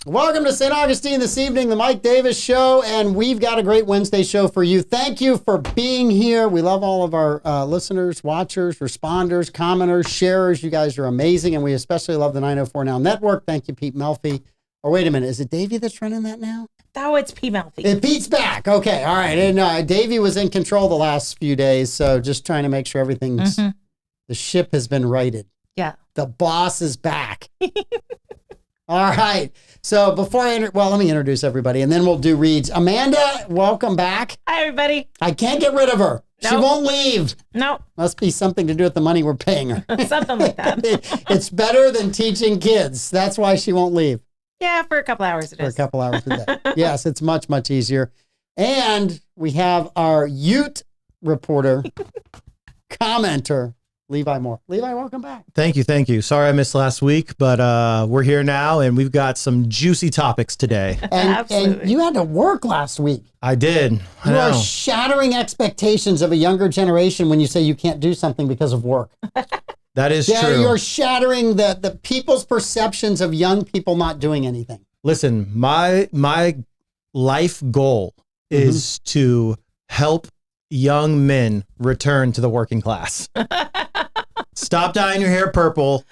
Welcome to St. Augustine this evening, the Mike Davis Show, and we've got a great Wednesday show for you. Thank you for being here. We love all of our listeners, watchers, responders, commenters, sharers. You guys are amazing, and we especially love the 904 Now Network. Thank you, Pete Melfi. Or wait a minute, is it Davey that's running that now? Oh, it's Pete Melfi. Pete's back. Okay, all right. And Davey was in control the last few days, so just trying to make sure everything's, the ship has been righted. Yeah. The boss is back. All right. So before let me introduce everybody, and then we'll do reads. Amanda, welcome back. Hi, everybody. I can't get rid of her. Nope. She won't leave. No. Must be something to do with the money we're paying her. Something like that. It's better than teaching kids. That's why she won't leave. Yeah, for a couple hours it is. For a couple hours a day. Yes, it's much, much easier. And we have our Ute reporter, commenter, Levi Moore. Levi, welcome back. Thank you. Sorry I missed last week, but we're here now, and we've got some juicy topics today. And you had to work last week. I did. You are shattering expectations of a younger generation when you say you can't do something because of work. That is true. You're shattering the people's perceptions of young people not doing anything. Listen, my life goal is to help young men return to the working class. Stop dyeing your hair purple,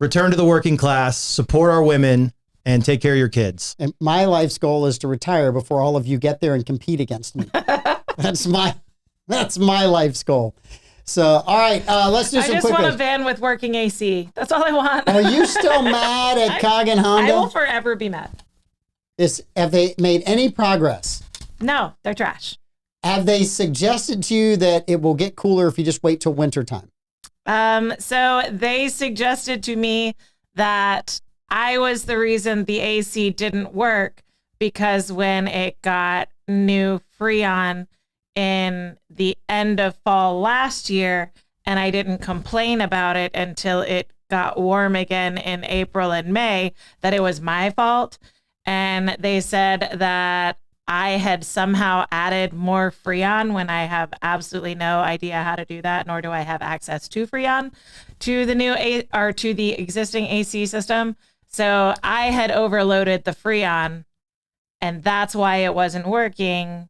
return to the working class, support our women, and take care of your kids. And my life's goal is to retire before all of you get there and compete against me. That's my life's goal. So, all right, let's do some quick. I just want a van with working AC. That's all I want. Are you still mad at Cog and Honda? I will forever be mad. Have they made any progress? No, they're trash. Have they suggested to you that it will get cooler if you just wait till wintertime? So they suggested to me that I was the reason the AC didn't work because when it got new Freon in the end of fall last year, and I didn't complain about it until it got warm again in April and May, that it was my fault. And they said that I had somehow added more Freon when I have absolutely no idea how to do that, nor do I have access to Freon to the new to the existing AC system. So I had overloaded the Freon, and that's why it wasn't working.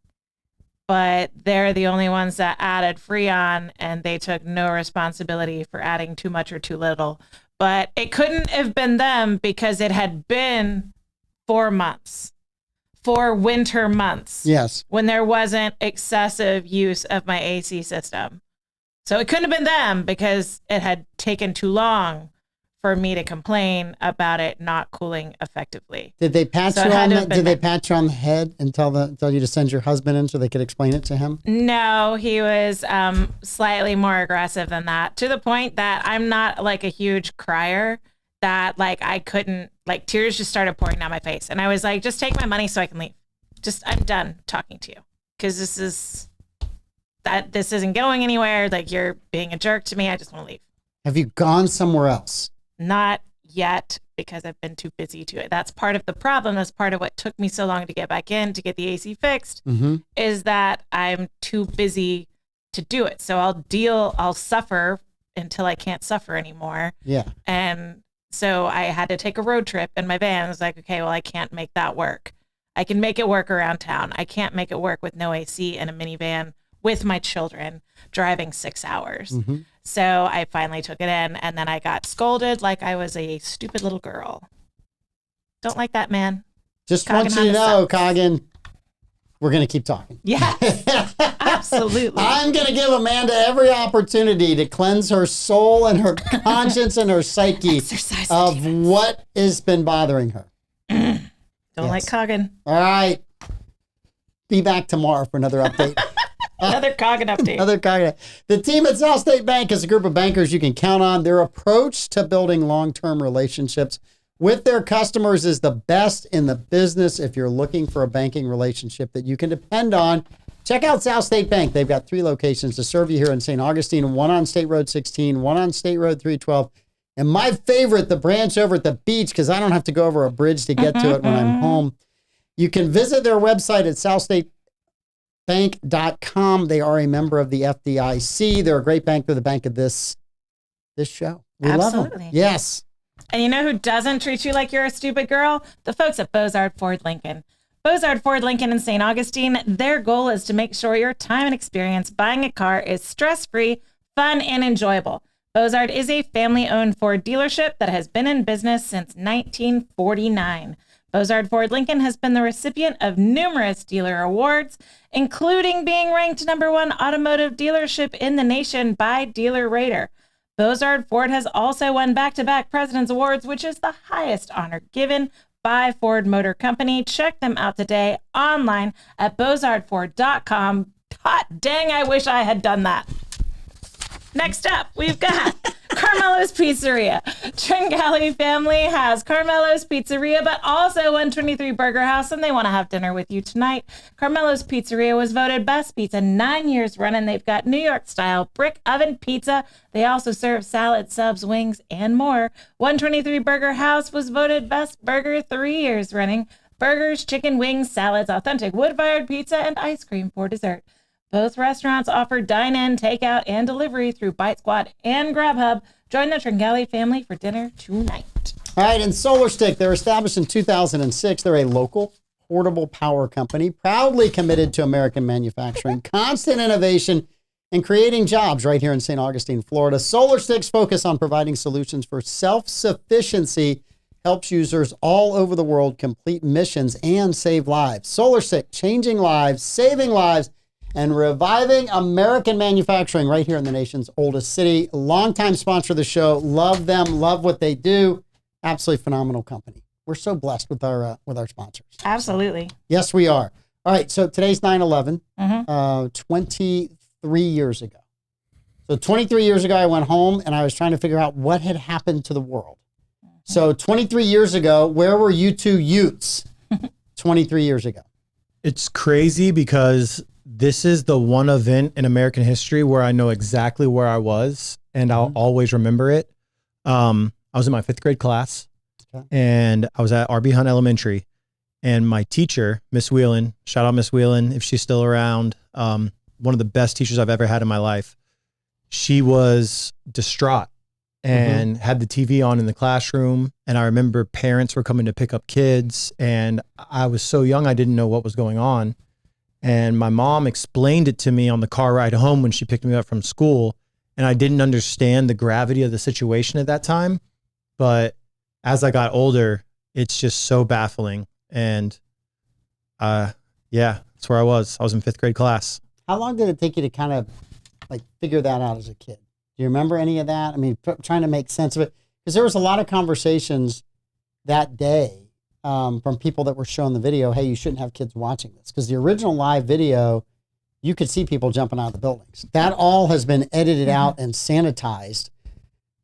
But they're the only ones that added Freon, and they took no responsibility for adding too much or too little. But it couldn't have been them because it had been 4 months. 4 winter months. Yes. When there wasn't excessive use of my AC system. So it couldn't have been them because it had taken too long for me to complain about it not cooling effectively. Did they pat you on the head and tell you to send your husband in so they could explain it to him? No, he was slightly more aggressive than that, to the point that I'm not like a huge crier, that like I couldn't, like tears just started pouring down my face. And I was like, just take my money so I can leave. I'm done talking to you because this isn't going anywhere. Like you're being a jerk to me. I just want to leave. Have you gone somewhere else? Not yet, because I've been too busy to it. That's part of the problem. That's part of what took me so long to get back in, to get the AC fixed, is that I'm too busy to do it. So I'll suffer until I can't suffer anymore. Yeah. And so I had to take a road trip in my van. I was like, okay, well, I can't make that work. I can make it work around town. I can't make it work with no AC in a minivan with my children driving 6 hours. So I finally took it in, and then I got scolded like I was a stupid little girl. Don't like that, man. Just want you to know, Coggin, we're going to keep talking. Yeah, absolutely. I'm going to give Amanda every opportunity to cleanse her soul and her conscience and her psyche of what has been bothering her. Don't like Coggin. All right. Be back tomorrow for another update. Another Coggin update. The team at South State Bank is a group of bankers you can count on. Their approach to building long-term relationships with their customers is the best in the business. If you're looking for a banking relationship that you can depend on, check out South State Bank. They've got 3 locations to serve you here in St. Augustine, one on State Road 16, one on State Road 312, and my favorite, the branch over at the beach, because I don't have to go over a bridge to get to it when I'm home. You can visit their website at southstatebank.com. They are a member of the FDIC. They're a great bank. They're the bank of this show. We love them. Absolutely. Yes. And you know who doesn't treat you like you're a stupid girl? The folks at Bozard Ford Lincoln. Bozard Ford Lincoln in St. Augustine, their goal is to make sure your time and experience buying a car is stress-free, fun, and enjoyable. Bozard is a family-owned Ford dealership that has been in business since 1949. Bozard Ford Lincoln has been the recipient of numerous dealer awards, including being ranked #1 automotive dealership in the nation by Dealer Rater. Bozard Ford has also won back-to-back President's Awards, which is the highest honor given by Ford Motor Company. Check them out today online at bozardford.com. Hot dang, I wish I had done that. Next up, we've got Carmelo's Pizzeria. Tringali family has Carmelo's Pizzeria, but also 123 Burger House, and they want to have dinner with you tonight. Carmelo's Pizzeria was voted best pizza 9 years running. They've got New York-style brick oven pizza. They also serve salad, subs, wings, and more. 123 Burger House was voted best burger 3 years running. Burgers, chicken wings, salads, authentic wood-fired pizza, and ice cream for dessert. Both restaurants offer dine-in, takeout, and delivery through Bite Squad and Grubhub. Join the Tringali family for dinner tonight. All right, and Solar Stick, they're established in 2006. They're a local portable power company, proudly committed to American manufacturing, constant innovation, and creating jobs right here in St. Augustine, Florida. Solar Stick's focus on providing solutions for self-sufficiency helps users all over the world complete missions and save lives. Solar Stick, changing lives, saving lives, and reviving American manufacturing right here in the nation's oldest city. Longtime sponsor of the show. Love them. Love what they do. Absolutely phenomenal company. We're so blessed with our sponsors. Absolutely. Yes, we are. All right. So today's 9/11, 23 years ago. So 23 years ago, I went home and I was trying to figure out what had happened to the world. So 23 years ago, where were you two Utes 23 years ago? It's crazy because this is the one event in American history where I know exactly where I was and I'll always remember it. I was in my 5th grade class and I was at R.B. Hunt Elementary, and my teacher, Miss Whelan, shout out Miss Whelan if she's still around, one of the best teachers I've ever had in my life. She was distraught and had the TV on in the classroom. And I remember parents were coming to pick up kids, and I was so young, I didn't know what was going on. And my mom explained it to me on the car ride home when she picked me up from school. And I didn't understand the gravity of the situation at that time. But as I got older, it's just so baffling. And yeah, that's where I was. I was in 5th grade class. How long did it take you to kind of like figure that out as a kid? Do you remember any of that? I mean, trying to make sense of it. Because there was a lot of conversations that day from people that were showing the video, hey, you shouldn't have kids watching this. Because the original live video, you could see people jumping out of the buildings. That all has been edited out and sanitized,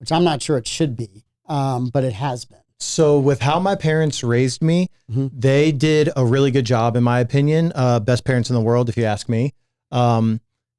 which I'm not sure it should be, but it has been. So with how my parents raised me, they did a really good job, in my opinion. Best parents in the world, if you ask me.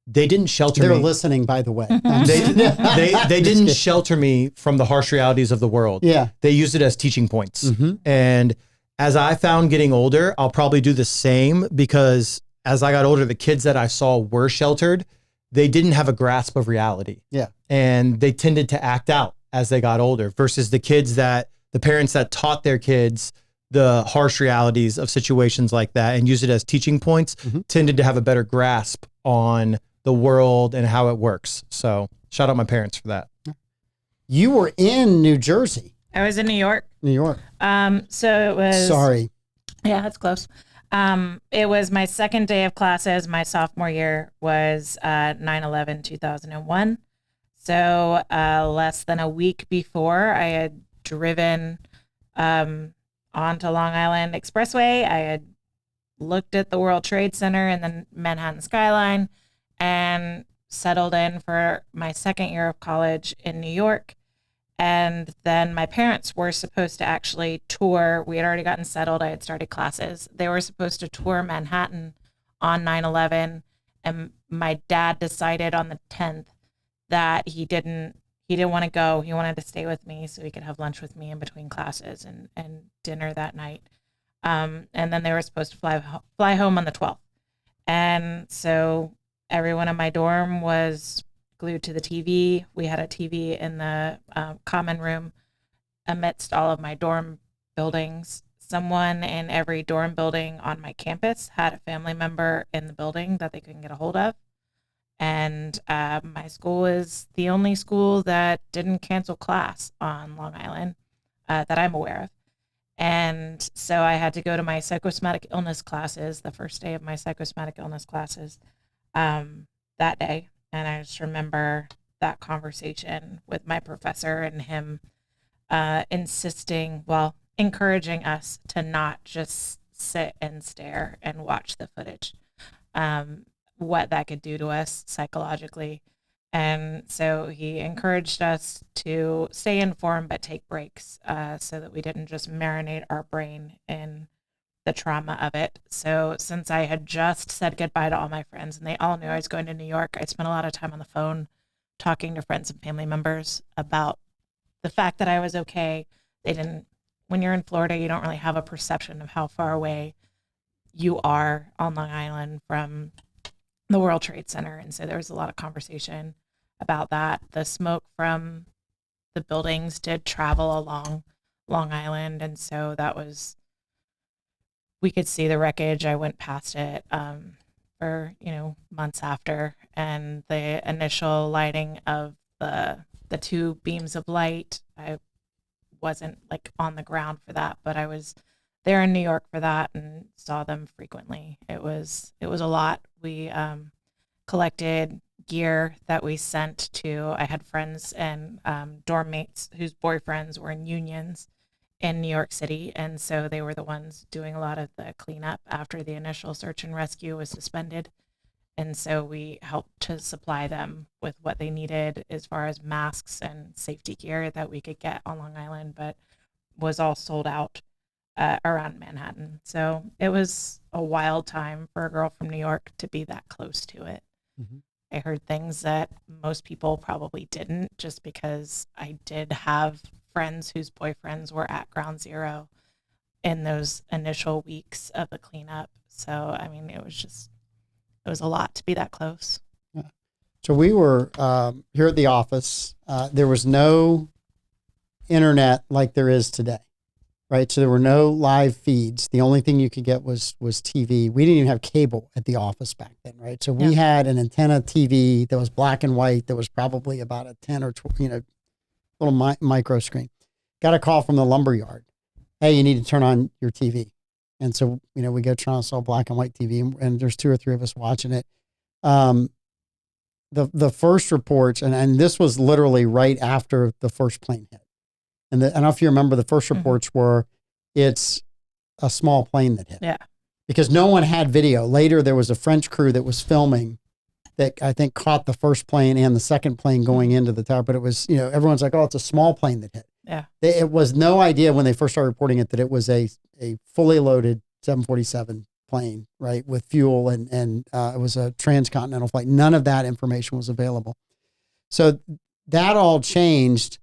They didn't shelter me. They're listening, by the way. They didn't shelter me from the harsh realities of the world. Yeah. They used it as teaching points. And as I found getting older, I'll probably do the same, because as I got older, the kids that I saw were sheltered. They didn't have a grasp of reality. Yeah. And they tended to act out as they got older, versus the parents that taught their kids the harsh realities of situations like that and use it as teaching points tended to have a better grasp on the world and how it works. So shout out my parents for that. You were in New Jersey. I was in New York. New York. So it was... Sorry. Yeah, that's close. It was my second day of classes. My sophomore year was 9/11/2001. So less than a week before, I had driven onto Long Island Expressway. I had looked at the World Trade Center and the Manhattan skyline and settled in for my second year of college in New York. And then my parents were supposed to actually tour. We had already gotten settled. I had started classes. They were supposed to tour Manhattan on 9/11. And my dad decided on the 10th that he didn't want to go. He wanted to stay with me so he could have lunch with me in between classes and dinner that night. And then they were supposed to fly home on the 12th. And so everyone in my dorm was glued to the TV. We had a TV in the common room. amidst all of my dorm buildings, someone in every dorm building on my campus had a family member in the building that they couldn't get a hold of. And my school is the only school that didn't cancel class on Long Island that I'm aware of. And so I had to go to my psychosomatic illness classes, the first day of my psychosomatic illness classes that day. And I just remember that conversation with my professor and him encouraging us to not just sit and stare and watch the footage, what that could do to us psychologically. And so he encouraged us to stay informed, but take breaks so that we didn't just marinate our brain in the trauma of it. So since I had just said goodbye to all my friends and they all knew I was going to New York, I spent a lot of time on the phone talking to friends and family members about the fact that I was okay. When you're in Florida, you don't really have a perception of how far away you are on Long Island from the World Trade Center. And so there was a lot of conversation about that. The smoke from the buildings did travel along Long Island. And so we could see the wreckage. I went past it for, months after. And the initial lighting of the two beams of light, I wasn't like on the ground for that, but I was there in New York for that and saw them frequently. It was a lot. We collected gear that we sent I had friends and dorm mates whose boyfriends were in unions in New York City. And so they were the ones doing a lot of the cleanup after the initial search and rescue was suspended. And so we helped to supply them with what they needed as far as masks and safety gear that we could get on Long Island, but was all sold out around Manhattan. So it was a wild time for a girl from New York to be that close to it. Mm-hmm. I heard things that most people probably didn't, just because I did have friends whose boyfriends were at ground zero in those initial weeks of the cleanup. So, I mean, it was a lot to be that close. Yeah. So we were here at the office. There was no internet like there is today, right? So there were no live feeds. The only thing you could get was TV. We didn't even have cable at the office back then, right? So we had an antenna TV that was black and white that was probably about a 10 or 12, little micro screen. Got a call from the lumberyard. Hey, you need to turn on your TV. And so, we go try to sell black and white TV, and there's 2 or 3 of us watching it. The first reports, and this was literally right after the first plane hit. And I don't know if you remember, the first reports were, it's a small plane that hit. Yeah. Because no one had video. Later, there was a French crew that was filming that I think caught the first plane and the second plane going into the tower. But it was, everyone's like, oh, it's a small plane that hit. Yeah. It was no idea when they first started reporting it that it was a fully loaded 747 plane, right, with fuel, and it was a transcontinental flight. None of that information was available. So that all changed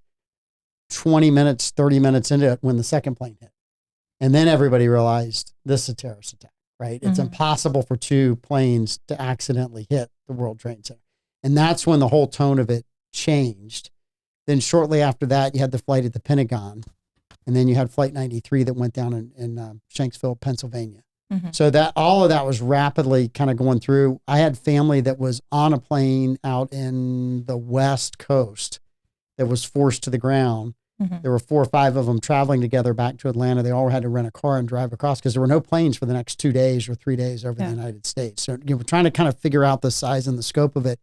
20 minutes, 30 minutes into it when the second plane hit. And then everybody realized this is a terrorist attack, right? It's impossible for 2 planes to accidentally hit the World Trade Center. And that's when the whole tone of it changed. Then shortly after that, you had the flight at the Pentagon. And then you had Flight 93 that went down in Shanksville, Pennsylvania. Mm-hmm. So that all of that was rapidly kind of going through. I had family that was on a plane out in the West Coast that was forced to the ground. Mm-hmm. There were 4 or 5 of them traveling together back to Atlanta. They all had to rent a car and drive across because there were no planes for the next 2 days or 3 days over the United States. So we're trying to kind of figure out the size and the scope of it.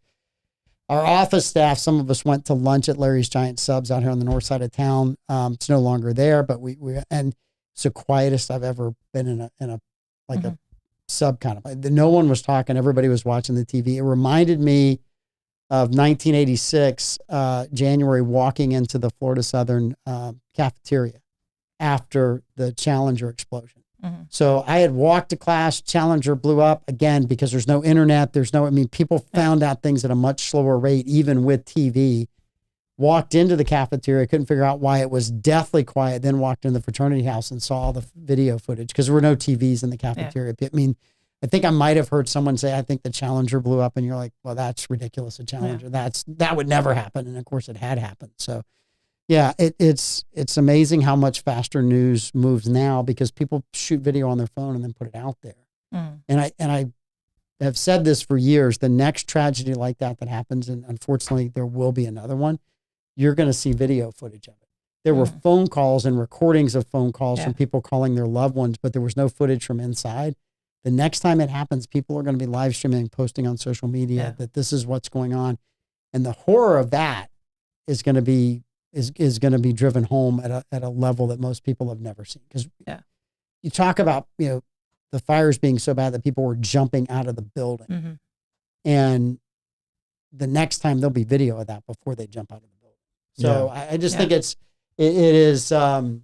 Our office staff, some of us went to lunch at Larry's Giant Subs out here on the north side of town. It's no longer there, but and it's the quietest I've ever been in a sub kind of. No one was talking. Everybody was watching the TV. It reminded me of 1986, January, walking into the Florida Southern cafeteria after the Challenger explosion. Mm-hmm. So I had walked to class, Challenger blew up again because there's no internet. People found out things at a much slower rate, even with TV. Walked into the cafeteria, couldn't figure out why it was deathly quiet, then walked in the fraternity house and saw all the video footage because there were no TVs in the cafeteria. Yeah. I think I might have heard someone say, I think the Challenger blew up, and you're like, well, that's ridiculous, a Challenger. Yeah. That would never happen. And of course it had happened. So Yeah, it's amazing how much faster news moves now because people shoot video on their phone and then put it out there. And I have said this for years. The next tragedy like that happens, and unfortunately there will be another one, you're going to see video footage of it. There were phone calls and recordings of phone calls from people calling their loved ones, but there was no footage from inside. The next time it happens, people are going to be live streaming, posting on social media that this is what's going on. And the horror of that is going to be going to be driven home at a level that most people have never seen. Because you talk about, the fires being so bad that people were jumping out of the building. And the next time there'll be video of that before they jump out of the building. So I just think it is, I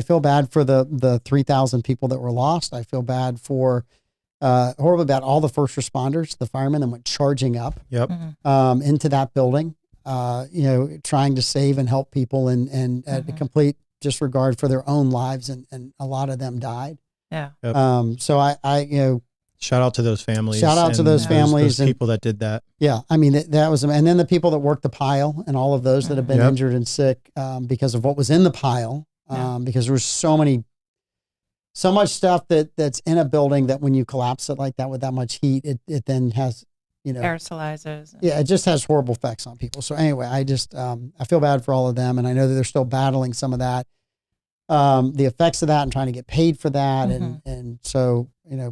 feel bad for the 3,000 people that were lost. I feel bad for, horrible about all the first responders, the firemen that went charging up into that building, trying to save and help people and at a complete disregard for their own lives. And a lot of them died. Yeah. So I shout out to those families. Shout out to those families and people that did that. Yeah. I mean, that was, and then the people that worked the pile and all of those that have been injured and sick because of what was in the pile. Because there was so much stuff that's in a building that when you collapse it like that with that much heat, it then has, aerosolizes. Yeah, it just has horrible effects on people. So anyway, I just I feel bad for all of them, and I know that they're still battling some of that, the effects of that, and trying to get paid for that, and so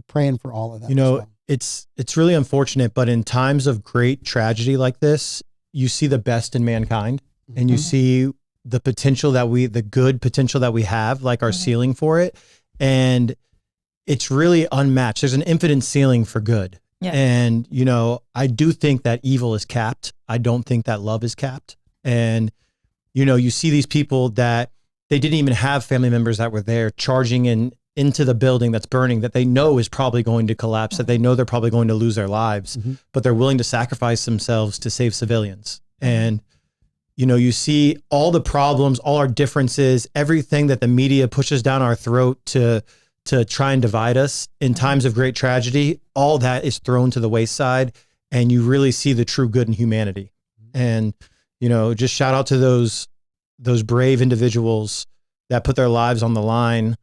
praying for all of them. It's really unfortunate, but in times of great tragedy like this, you see the best in mankind, and you see the potential the good potential that we have, like our ceiling for it. And it's really unmatched. There's an infinite ceiling for good. Yeah. And, I do think that evil is capped. I don't think that love is capped. And, you see these people that they didn't even have family members that were there charging into the building that's burning, that they know is probably going to collapse, that they know they're probably going to lose their lives, but they're willing to sacrifice themselves to save civilians. And, you see all the problems, all our differences, everything that the media pushes down our throat to try and divide us in times of great tragedy. All that is thrown to the wayside, and you really see the true good in humanity. And, just shout out to those brave individuals that put their lives on the line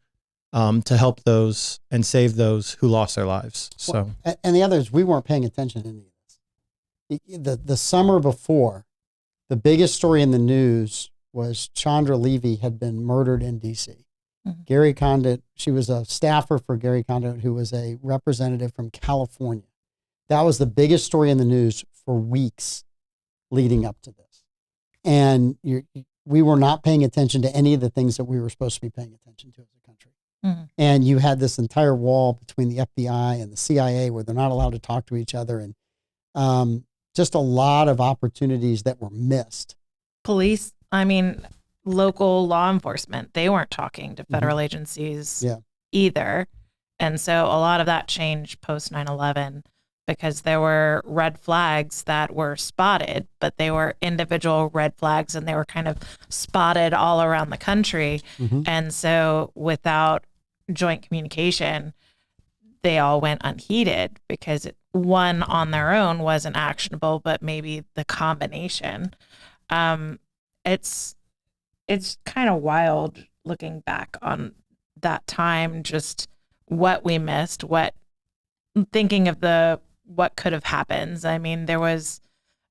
to help those and save those who lost their lives. So, and the others, we weren't paying attention to any of this. The summer before, the biggest story in the news was Chandra Levy had been murdered in D.C. Gary Condit, she was a staffer for Gary Condit, who was a representative from California. That was the biggest story in the news for weeks leading up to this. And we were not paying attention to any of the things that we were supposed to be paying attention to as a country. And you had this entire wall between the FBI and the CIA where they're not allowed to talk to each other. And just a lot of opportunities that were missed. Police, local law enforcement, they weren't talking to federal agencies either. And so a lot of that changed post 9/11 because there were red flags that were spotted, but they were individual red flags and they were kind of spotted all around the country. And so without joint communication, they all went unheeded because one on their own wasn't actionable, but maybe the combination. It's kind of wild looking back on that time, just what we missed, thinking of what could have happened. There was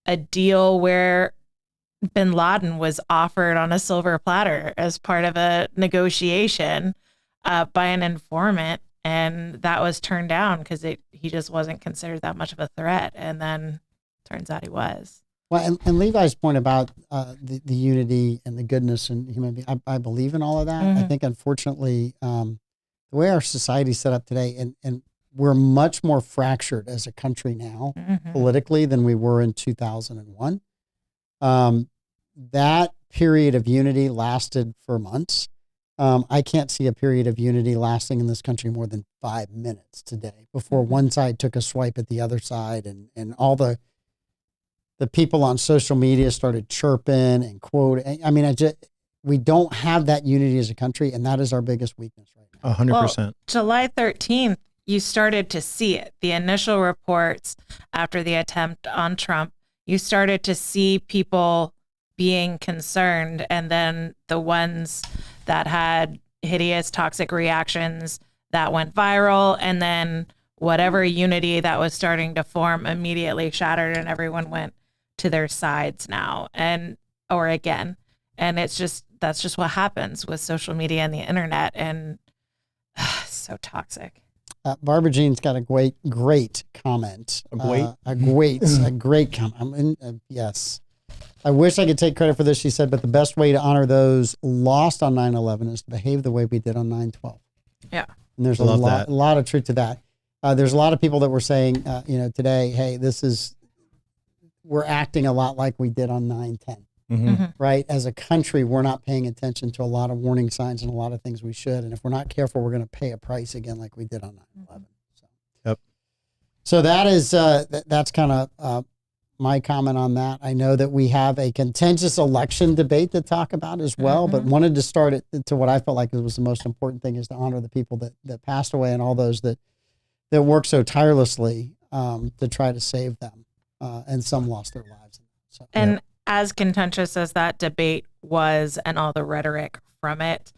a deal where bin Laden was offered on a silver platter as part of a negotiation by an informant. And that was turned down because he just wasn't considered that much of a threat. And then turns out he was. Well, and Levi's point about the unity and the goodness and human being, I believe in all of that. I think, unfortunately, the way our society's set up today, and we're much more fractured as a country now politically than we were in 2001. That period of unity lasted for months. I can't see a period of unity lasting in this country more than 5 minutes today before one side took a swipe at the other side and all the people on social media started chirping and quoting. We don't have that unity as a country, and that is our biggest weakness right now. 100%. Well, July 13th, you started to see it. The initial reports after the attempt on Trump, you started to see people being concerned, and then the ones that had hideous toxic reactions that went viral, and then whatever unity that was starting to form immediately shattered, and everyone went to their sides now or again. And that's just what happens with social media and the internet, and so toxic. Barbara Jean's got a great comment. A great comment. Yes. I wish I could take credit for this, she said, but the best way to honor those lost on 9/11 is to behave the way we did on 9/12. Yeah. And there's a lot of truth to that. There's a lot of people that were saying, today, hey, we're acting a lot like we did on 9/10. Right? As a country, we're not paying attention to a lot of warning signs and a lot of things we should. And if we're not careful, we're going to pay a price again like we did on 9/11. So that is, that's kind of my comment on that. I know that we have a contentious election debate to talk about as well, but wanted to start it to what I felt like was the most important thing, is to honor the people that passed away and all those that worked so tirelessly to try to save them. And some lost their lives. So, as contentious as that debate was and all the rhetoric from it,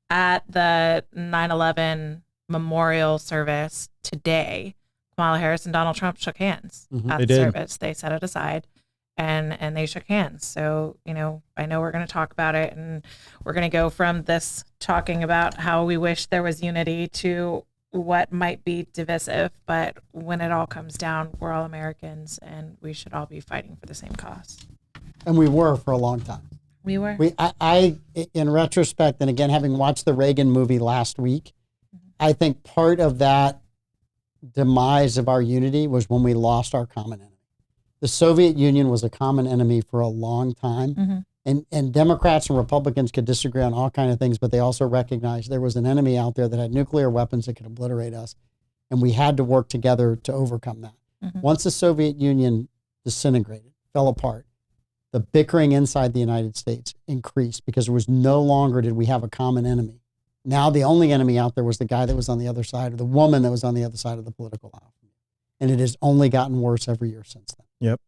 at the 9/11 memorial service today, Kamala Harris and Donald Trump shook hands at the service. They set it aside and they shook hands. So, I know we're going to talk about it, and we're going to go from this talking about how we wish there was unity to what might be divisive. But when it all comes down, we're all Americans, and we should all be fighting for the same cause. And we were for a long time. We were. I in retrospect, and again, having watched the Reagan movie last week, I think part of that demise of our unity was when we lost our common enemy. The Soviet Union was a common enemy for a long time. And Democrats and Republicans could disagree on all kinds of things, but they also recognized there was an enemy out there that had nuclear weapons that could obliterate us. And we had to work together to overcome that. Once the Soviet Union disintegrated, fell apart, the bickering inside the United States increased because there was no longer did we have a common enemy. Now the only enemy out there was the guy that was on the other side, or the woman that was on the other side of the political aisle. And it has only gotten worse every year since then. Yep.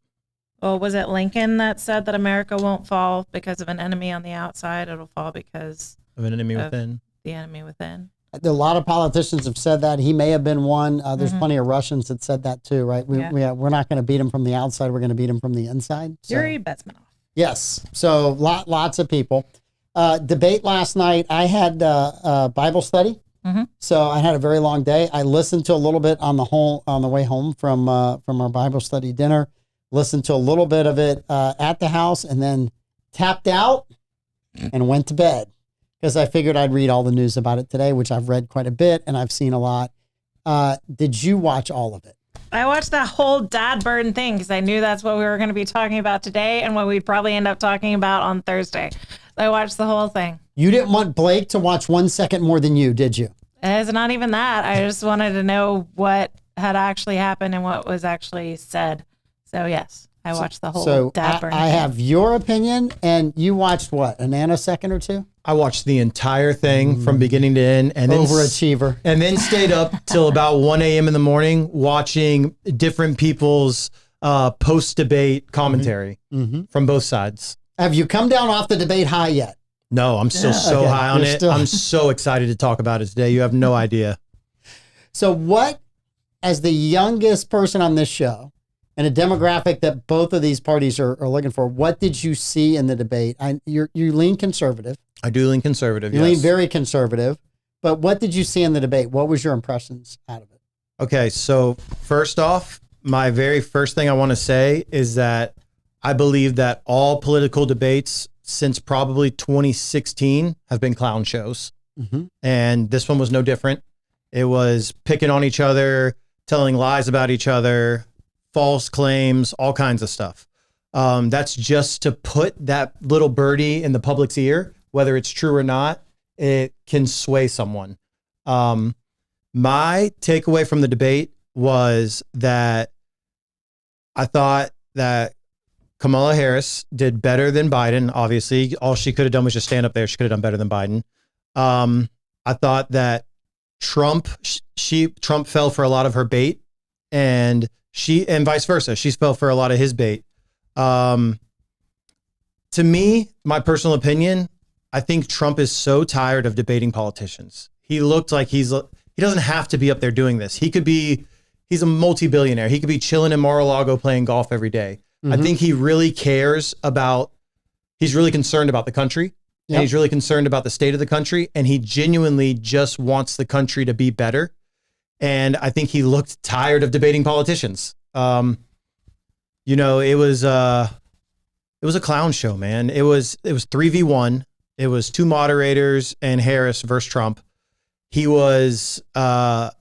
Well, was it Lincoln that said that America won't fall because of an enemy on the outside? It'll fall because of an enemy within. The enemy within. A lot of politicians have said that. He may have been one. There's plenty of Russians that said that too, right? We're not going to beat him from the outside. We're going to beat him from the inside. So. Yuri Bezmenov. Yes. So lots of people. Debate last night. I had Bible study. So I had a very long day. I listened to a little bit on the way home from our Bible study dinner. Listened to a little bit of it at the house, and then tapped out and went to bed because I figured I'd read all the news about it today, which I've read quite a bit and I've seen a lot. Did you watch all of it? I watched that whole dad burn thing because I knew that's what we were going to be talking about today and what we'd probably end up talking about on Thursday. So I watched the whole thing. You didn't want Blake to watch 1 second more than you, did you? It's not even that. I just wanted to know what had actually happened and what was actually said. So yes, I watched the whole dad burn. I have your opinion, and you watched what, a nanosecond or two? I watched the entire thing from beginning to end, and then overachiever, and then stayed up till about 1 a.m. in the morning watching different people's post-debate commentary from both sides. Have you come down off the debate high yet? No, I'm still high on it. I'm so excited to talk about it today. You have no idea. So what, as the youngest person on this show, and a demographic that both of these parties are looking for, what did you see in the debate? You lean conservative. I do lean conservative, You lean very conservative. But what did you see in the debate? What was your impressions out of it? Okay, so first off, my very first thing I want to say is that I believe that all political debates since probably 2016 have been clown shows. And this one was no different. It was picking on each other, telling lies about each other, false claims, all kinds of stuff. That's just to put that little birdie in the public's ear, whether it's true or not, it can sway someone. My takeaway from the debate was that I thought that Kamala Harris did better than Biden. Obviously, all she could have done was just stand up there. She could have done better than Biden. I thought that Trump fell for a lot of her bait, and vice versa. She fell for a lot of his bait. To me, my personal opinion, I think Trump is so tired of debating politicians. He looked like he doesn't have to be up there doing this. He's a multi-billionaire. He could be chilling in Mar-a-Lago playing golf every day. I think he really cares about, he's really concerned about the country. Yep. And he's really concerned about the state of the country. And he genuinely just wants the country to be better. And I think he looked tired of debating politicians. You know, it was a clown show, man. It was 3v1. It was 2 moderators and Harris versus Trump. He was fact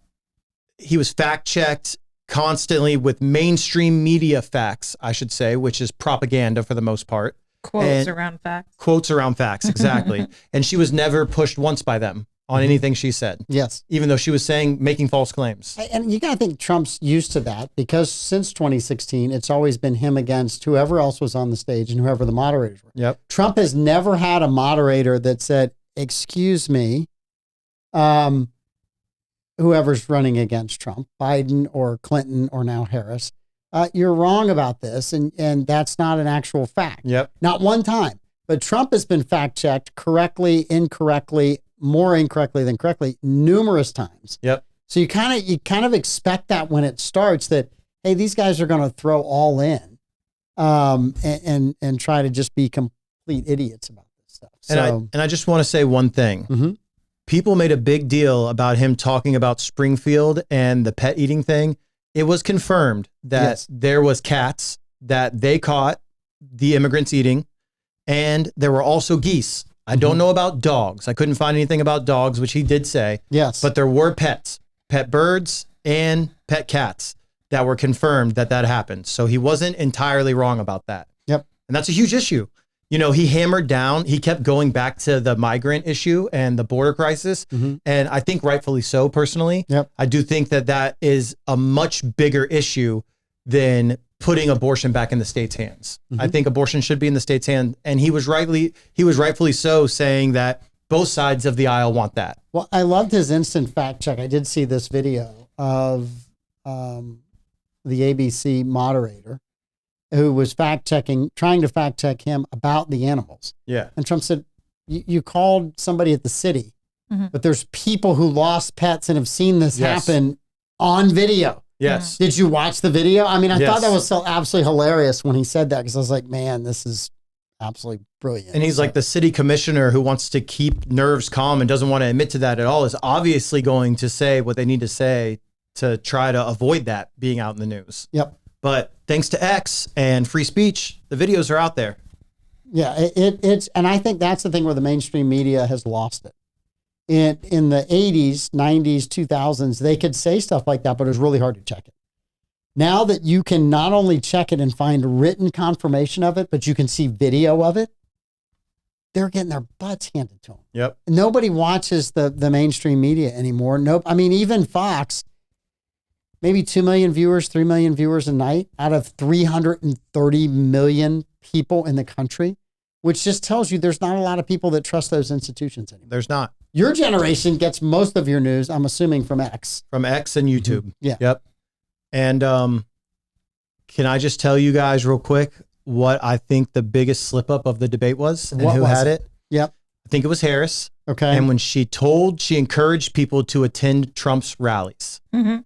checked constantly with mainstream media facts, I should say, which is propaganda for the most part. Quotes around facts. Quotes around facts, exactly. And she was never pushed once by them on anything she said. Yes. Even though she was making false claims. And you got to think Trump's used to that, because since 2016, it's always been him against whoever else was on the stage and whoever the moderators were. Yep. Trump has never had a moderator that said, excuse me, whoever's running against Trump, Biden or Clinton or now Harris, you're wrong about this. And that's not an actual fact. Yep. Not one time. But Trump has been fact checked correctly, incorrectly, more incorrectly than correctly, numerous times. Yep. So you kind of expect that when it starts, that, hey, these guys are going to throw all in, and try to just be complete idiots about this stuff. So, And I just want to say one thing. People made a big deal about him talking about Springfield and the pet eating thing. It was confirmed that there was cats that they caught the immigrants eating, and there were also geese. I don't know about dogs. I couldn't find anything about dogs, which he did say. Yes. But there were pet birds and pet cats that were confirmed that happened. So he wasn't entirely wrong about that. Yep. And that's a huge issue. You know, he hammered down, he kept going back to the migrant issue and the border crisis. And I think rightfully so, personally. Yep. I do think that is a much bigger issue than putting abortion back in the state's hands. I think abortion should be in the state's hand. And he was rightfully so saying that both sides of the aisle want that. Well, I loved his instant fact check. I did see this video of the ABC moderator who was trying to fact check him about the animals. Yeah. And Trump said, you called somebody at the city, but there's people who lost pets and have seen this happen on video. Yes. Did you watch the video? I mean, I Yes. thought that was so absolutely hilarious when he said that, because I was like, man, this is absolutely brilliant. And he's like, the city commissioner who wants to keep nerves calm and doesn't want to admit to that at all is obviously going to say what they need to say to try to avoid that being out in the news. Yep. But thanks to X and free speech, the videos are out there. Yeah, it's, and I think that's the thing where the mainstream media has lost it. In the 80s, 90s, 2000s, they could say stuff like that, but it was really hard to check it. Now that you can not only check it and find written confirmation of it, but you can see video of it, they're getting their butts handed to them. Yep. Nobody watches the mainstream media anymore. Nope. I mean, even Fox, maybe 2 million viewers, 3 million viewers a night out of 330 million people in the country, which just tells you there's not a lot of people that trust those institutions anymore. There's not. Your generation gets most of your news, I'm assuming, from X. From X and YouTube. Yeah. Yep. And can I just tell you guys real quick what I think the biggest slip up of the debate was and What who was had it? it? Yep. I think it was Harris. Okay. And when she encouraged people to attend Trump's rallies and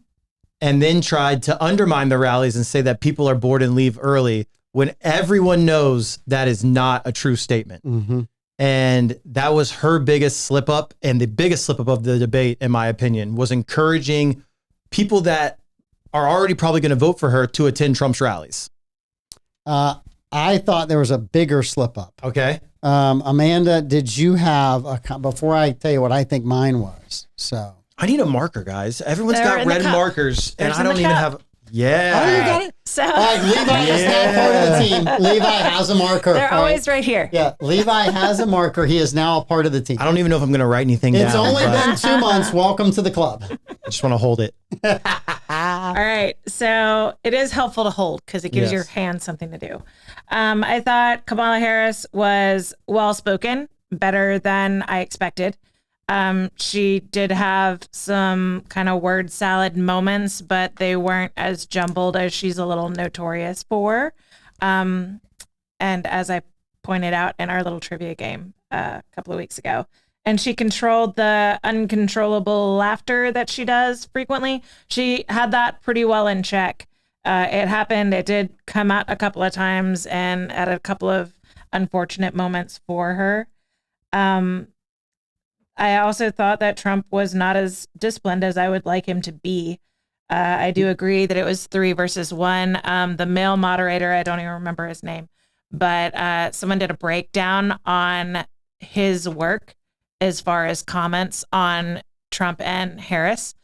then tried to undermine the rallies and say that people are bored and leave early, when everyone knows that is not a true statement. And that was her biggest slip up. And the biggest slip up of the debate, in my opinion, was encouraging people that are already probably going to vote for her to attend Trump's rallies. I thought there was a bigger slip up. Okay. Amanda, did you have before I tell you what I think mine was? So I need a marker, guys. Everyone's They're got in the red cup. markers, and There's I in don't the even cup. have. Yeah. oh, you got it. So All right, Levi is now part of the team. Levi has a marker. they're All right. always right here. Yeah, Levi has a marker. He is now a part of the team. I don't even know if I'm going to write anything down. It's only but been 2 months. Welcome to the club. I just want to hold it. All right. So it is helpful to hold because it gives Yes. your hand something to do. I thought Kamala Harris was well spoken, better than I expected. She did have some kind of word salad moments, but they weren't as jumbled as she's a little notorious for. And as I pointed out in our little trivia game a couple of weeks ago. And she controlled the uncontrollable laughter that she does frequently. She had that pretty well in check. It happened. It did come out a couple of times and at a couple of unfortunate moments for her. I also thought that Trump was not as disciplined as I would like him to be. I do agree that it was 3 versus 1. The male moderator, I don't even remember his name, but someone did a breakdown on his work as far as comments on Trump and Harris.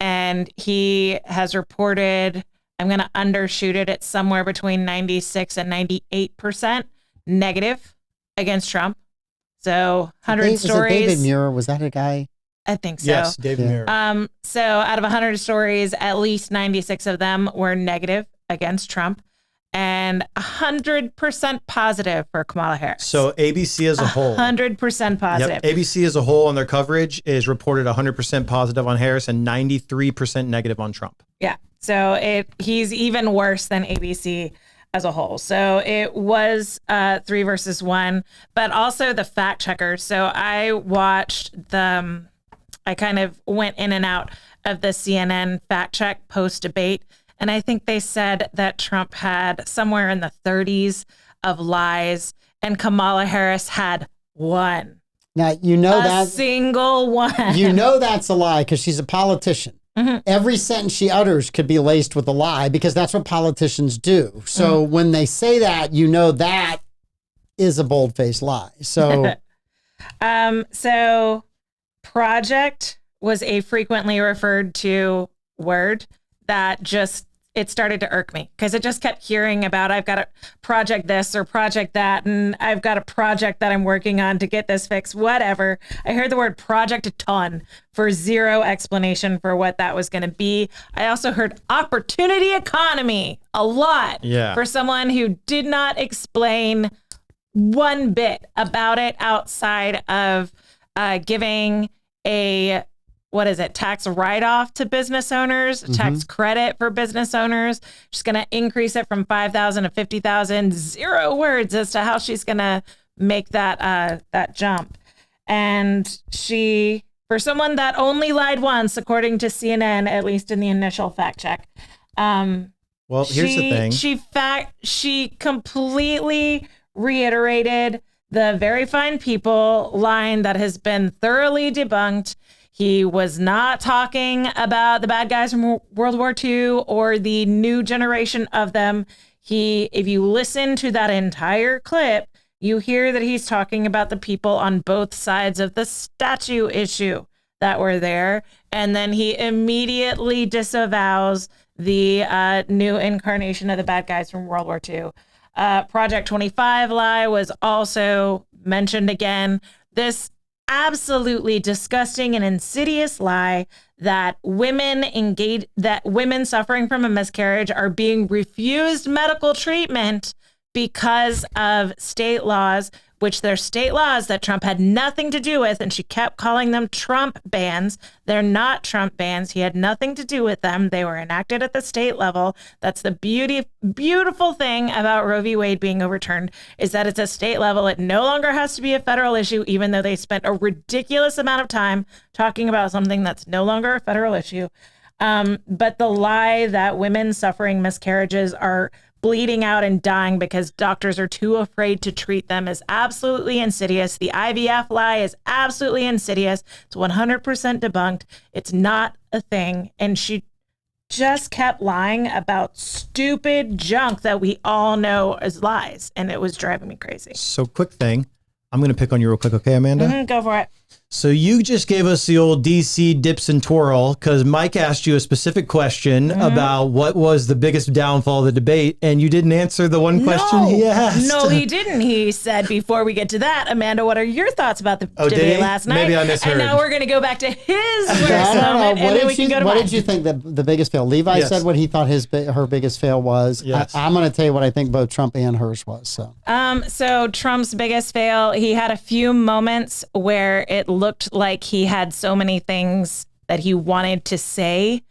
And he has reported, I'm going to undershoot it, it's somewhere between 96 and 98% negative against Trump. So 100 stories. Was it David Moore? Was that a guy? I think so. Yes, David Moore. So out of 100 stories, at least 96 of them were negative against Trump and 100% positive for Kamala Harris. So ABC as a whole. 100% positive. Yep. ABC as a whole on their coverage is reported 100% positive on Harris and 93% negative on Trump. Yeah. So he's even worse than ABC as a whole. So it was 3 versus 1, but also the fact checker. So I watched I kind of went in and out of the CNN fact check post debate. And I think they said that Trump had somewhere in the 30s of lies and Kamala Harris had 1. Now, you know a single one. You know that's a lie because she's a politician. Mm-hmm. Every sentence she utters could be laced with a lie because that's what politicians do. So when they say that, you know that is a bold-faced lie. So, so project was a frequently referred to word that just, it started to irk me because it just kept hearing about, I've got a project this or project that, and I've got a project that I'm working on to get this fixed, whatever. I heard the word project a ton for zero explanation for what that was going to be. I also heard opportunity economy a lot for someone who did not explain one bit about it outside of giving a tax write-off to business owners, tax credit for business owners. She's going to increase it from 5,000 to 50,000. 0 words as to how she's going to make that jump. And she, for someone that only lied once, according to CNN, at least in the initial fact check. Well, here's the thing. She completely reiterated the very fine people line that has been thoroughly debunked. He was not talking about the bad guys from World War II or the new generation of them. If you listen to that entire clip, you hear that he's talking about the people on both sides of the statue issue that were there. And then he immediately disavows the new incarnation of the bad guys from World War II. Project 25 lie was also mentioned again. This absolutely disgusting and insidious lie that women suffering from a miscarriage are being refused medical treatment because of state laws, which they're state laws that Trump had nothing to do with, and she kept calling them Trump bans. They're not Trump bans. He had nothing to do with them. They were enacted at the state level. That's the beautiful thing about Roe v. Wade being overturned, is that it's a state level. It no longer has to be a federal issue, even though they spent a ridiculous amount of time talking about something that's no longer a federal issue. But the lie that women suffering miscarriages are bleeding out and dying because doctors are too afraid to treat them is absolutely insidious. The IVF lie is absolutely insidious. It's 100% debunked. It's not a thing. And she just kept lying about stupid junk that we all know is lies. And it was driving me crazy. So quick thing. I'm going to pick on you real quick. Okay, Amanda? Go for it. So you just gave us the old DC dips and twirl because Mike asked you a specific question about what was the biggest downfall of the debate, and you didn't answer the one question he asked. No, he didn't. He said, before we get to that, Amanda, what are your thoughts about the debate last night? Maybe I misheard. And now we're going to go back to his worst moment, and then we can go to What mine. did you think the biggest fail? Levi said what he thought her biggest fail was. Yes. I'm going to tell you what I think both Trump and hers was. So Trump's biggest fail, he had a few moments where it looked like he had so many things that he wanted to say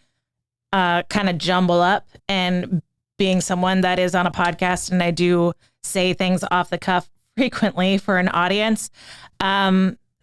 kind of jumble up. And being someone that is on a podcast and I do say things off the cuff frequently for an audience.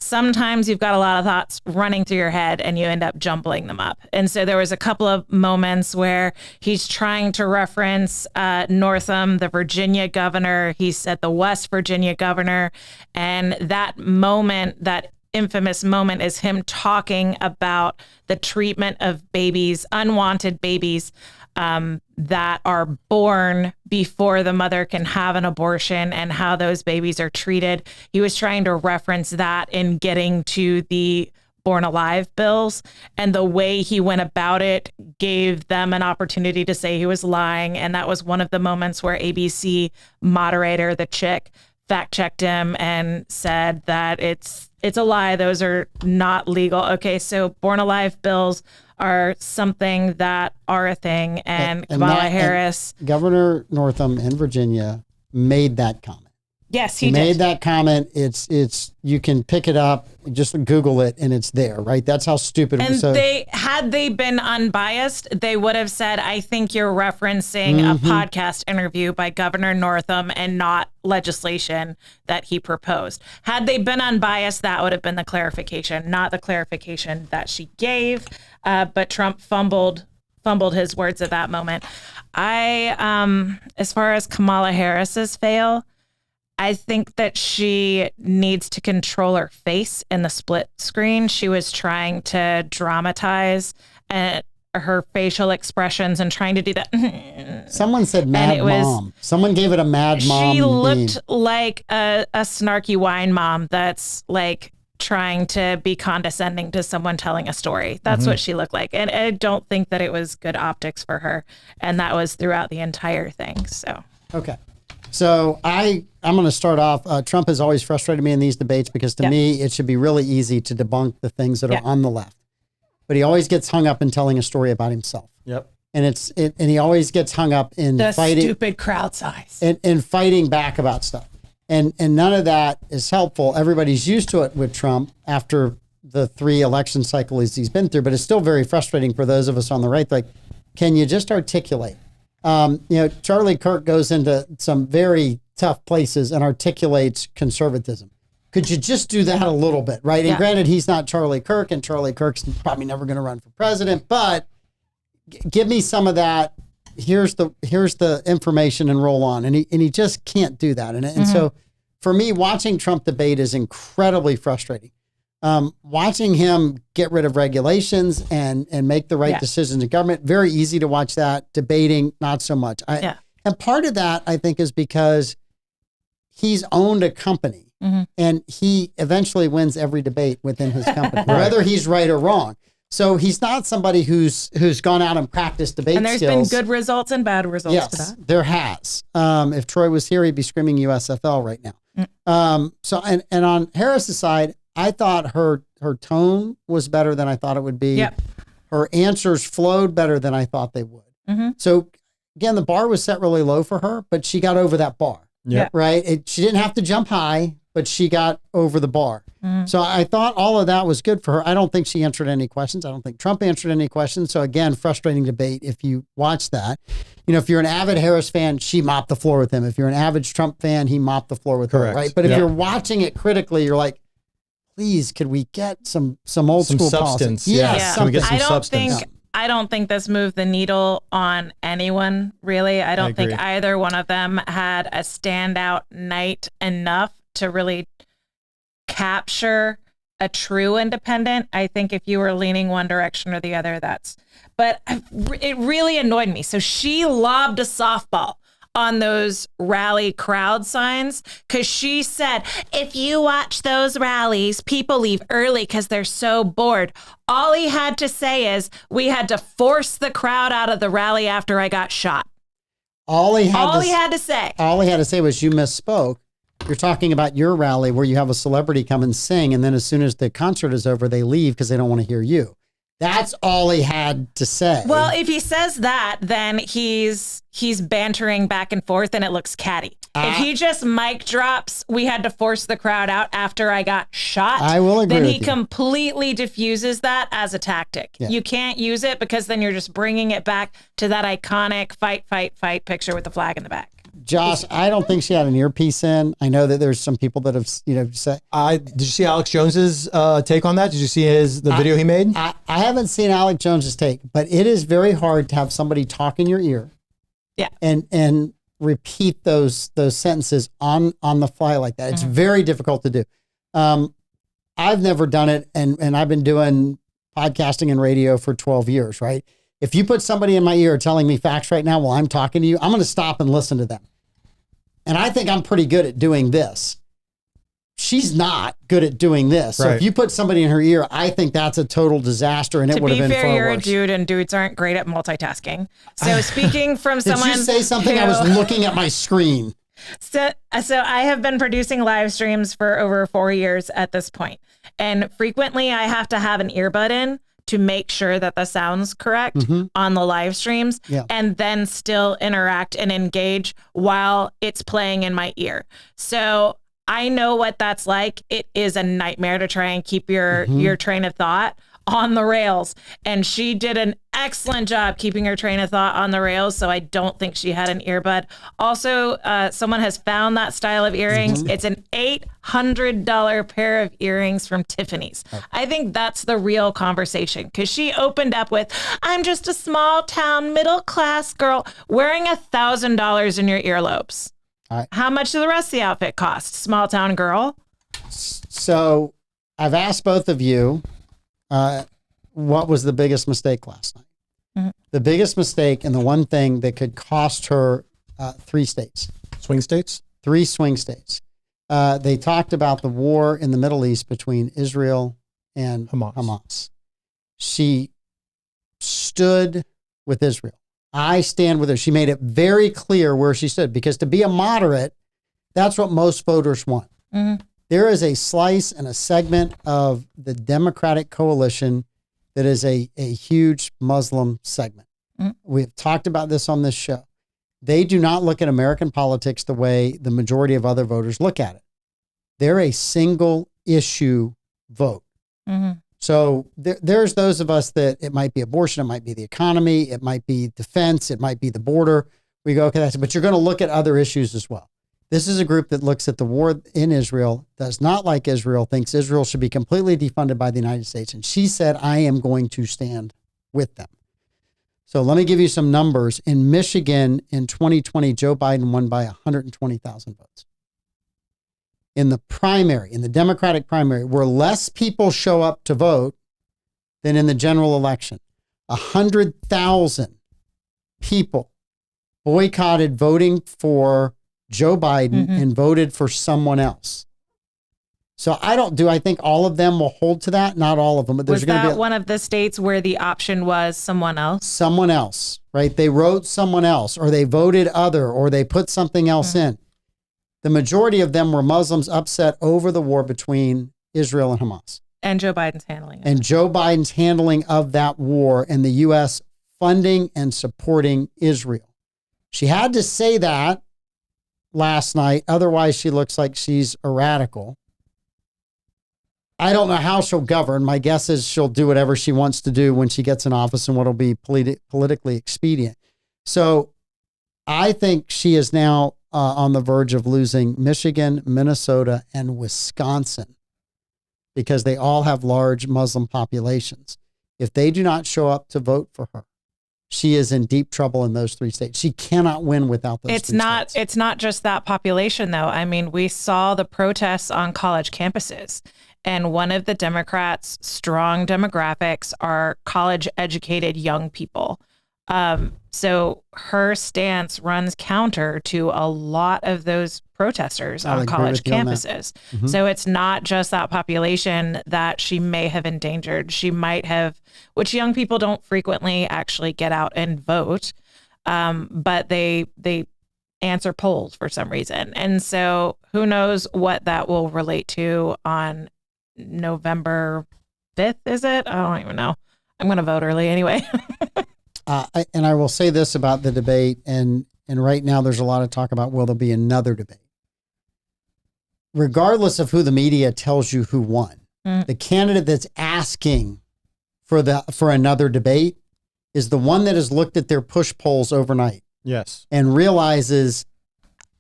Sometimes you've got a lot of thoughts running through your head and you end up jumbling them up. And so there was a couple of moments where he's trying to reference Northam, the Virginia governor. He said the West Virginia governor. And that moment, that infamous moment, is him talking about the treatment of babies, unwanted babies, that are born before the mother can have an abortion, and how those babies are treated. He was trying to reference that in getting to the Born Alive bills, and the way he went about it gave them an opportunity to say he was lying. And that was one of the moments where ABC moderator, the chick, fact checked him and said that it's a lie. Those are not legal. Okay, so Born Alive bills are something that are a thing, and Kamala Harris. And Governor Northam in Virginia made that comment. Yes, he made did. that comment. It's you can pick it up, just Google it, and it's there, right? That's how stupid. And so, had they been unbiased, they would have said, "I think you're referencing a podcast interview by Governor Northam and not legislation that he proposed." Had they been unbiased, that would have been the clarification, not the clarification that she gave. But Trump fumbled his words at that moment. As far as Kamala Harris's fail, I think that she needs to control her face in the split screen. She was trying to dramatize her facial expressions and trying to do that. Someone said mad mom. Someone gave it a mad mom. She looked like a snarky wine mom that's like trying to be condescending to someone telling a story. That's what she looked like. And I don't think that it was good optics for her. And that was throughout the entire thing. So, okay. So I'm going to start off. Trump has always frustrated me in these debates because to me, it should be really easy to debunk the things that are on the left. But he always gets hung up in telling a story about himself. Yep. And and he always gets hung up in the fighting stupid crowd size and fighting back about stuff. And none of that is helpful. Everybody's used to it with Trump after the 3 election cycles he's been through, but it's still very frustrating for those of us on the right. Like, can you just articulate? Charlie Kirk goes into some very tough places and articulates conservatism. Could you just do that a little bit, right? And granted, he's not Charlie Kirk, and Charlie Kirk's probably never going to run for president, but give me some of that. Here's the information and roll on. And he just can't do that. And so for me, watching Trump debate is incredibly frustrating. Watching him get rid of regulations and make the right decisions in government, very easy to watch that. Debating, not so much. And part of that, I think, is because he's owned a company and he eventually wins every debate within his company, whether he's right or wrong. So he's not somebody who's gone out and practiced debate skills. And there's been good results and bad results to that. There has. If Troy was here, he'd be screaming USFL right now. So on Harris's side, I thought her tone was better than I thought it would be. Yep. Her answers flowed better than I thought they would. So again, the bar was set really low for her, but she got over that bar. Yep. Right. She didn't have to jump high, but she got over the bar. So I thought all of that was good for her. I don't think she answered any questions. I don't think Trump answered any questions. So again, frustrating debate if you watch that. If you're an avid Harris fan, she mopped the floor with him. If you're an avid Trump fan, he mopped the floor with her. Right. But if you're watching it critically, you're like, please, could we get some old school substance? Policy? Can we get some substance? I don't think this moved the needle on anyone, really. I don't think either one of them had a standout night enough to really capture a true independent. I think if you were leaning one direction or the other, but it really annoyed me. So she lobbed a softball on those rally crowd signs because she said, if you watch those rallies, people leave early because they're so bored. All he had to say is, we had to force the crowd out of the rally after I got shot. All he had to say was, you misspoke. You're talking about your rally where you have a celebrity come and sing, and then as soon as the concert is over, they leave because they don't want to hear you. That's all he had to say. Well, if he says that, then he's bantering back and forth and it looks catty. If he just mic drops, we had to force the crowd out after I got shot, I will agree then with he you. completely diffuses that as a tactic. Yeah. You can't use it because then you're just bringing it back to that iconic fight picture with the flag in the back. Josh, I don't think she had an earpiece in. I know that there's some people that have, said. Did you see Alex Jones's take on that? Did you see the video he made? I haven't seen Alex Jones's take, but it is very hard to have somebody talk in your ear. Yeah. And repeat those sentences on the fly like that. It's very difficult to do. I've never done it, and I've been doing podcasting and radio for 12 years, right? If you put somebody in my ear telling me facts right now while I'm talking to you, I'm going to stop and listen to them. And I think I'm pretty good at doing this. She's not good at doing this. So if you put somebody in her ear, I think that's a total disaster, and it would have been far worse. To be fair, you're a dude, and dudes aren't great at multitasking. So speaking from someone... Did you say something? I was looking at my screen. So I have been producing live streams for over 4 years at this point. And frequently I have to have an earbud in to make sure that the sound's correct on the live streams, and then still interact and engage while it's playing in my ear. So I know what that's like. It is a nightmare to try and keep your train of thought on the rails. And she did an excellent job keeping her train of thought on the rails. So I don't think she had an earbud. Also, someone has found that style of earrings. It's an $800 pair of earrings from Tiffany's. I think that's the real conversation, because she opened up with, I'm just a small town middle class girl wearing $1,000 in your earlobes. How much does the rest of the outfit cost? Small town girl. So I've asked both of you, what was the biggest mistake last night? The biggest mistake, and the one thing that could cost her 3 states. Swing states? 3 swing states. They talked about the war in the Middle East between Israel and Hamas. She stood with Israel. I stand with her. She made it very clear where she stood, because to be a moderate, that's what most voters want. There is a slice and a segment of the Democratic coalition that is a huge Muslim segment. We've talked about this on this show. They do not look at American politics the way the majority of other voters look at it. They're a single issue vote. So there's those of us that it might be abortion, it might be the economy, it might be defense, it might be the border. We go, okay, but you're going to look at other issues as well. This is a group that looks at the war in Israel, does not like Israel, thinks Israel should be completely defunded by the United States. And she said, I am going to stand with them. So let me give you some numbers. In Michigan in 2020, Joe Biden won by 120,000 votes. In the primary, in the Democratic primary, where less people show up to vote than in the general election, 100,000 people boycotted voting for Joe Biden and voted for someone else. So I think all of them will hold to that. Not all of them, but there's going to be one of the states where the option was someone else. Someone else, right? They wrote someone else, or they voted other, or they put something else in. The majority of them were Muslims upset over the war between Israel and Hamas. And Joe Biden's handling it. And Joe Biden's handling of that war, and the U.S. funding and supporting Israel. She had to say that last night. Otherwise, she looks like she's a radical. I don't know how she'll govern. My guess is she'll do whatever she wants to do when she gets in office and what'll be politically expedient. So I think she is now on the verge of losing Michigan, Minnesota, and Wisconsin, because they all have large Muslim populations. If they do not show up to vote for her, she is in deep trouble in those 3 states. She cannot win without those 3 states. It's not just that population, though. I mean, we saw the protests on college campuses, and one of the Democrats' strong demographics are college-educated young people. So her stance runs counter to a lot of those protesters on college campuses. So it's not just that population that she may have endangered. She might have, which young people don't frequently actually get out and vote, but they answer polls for some reason. And so who knows what that will relate to on November 5th, is it? I don't even know. I'm going to vote early anyway. And I will say this about the debate, and right now there's a lot of talk about, will there be another debate? Regardless of who the media tells you who won, the candidate that's asking for another debate is the one that has looked at their push polls overnight. Yes. And realizes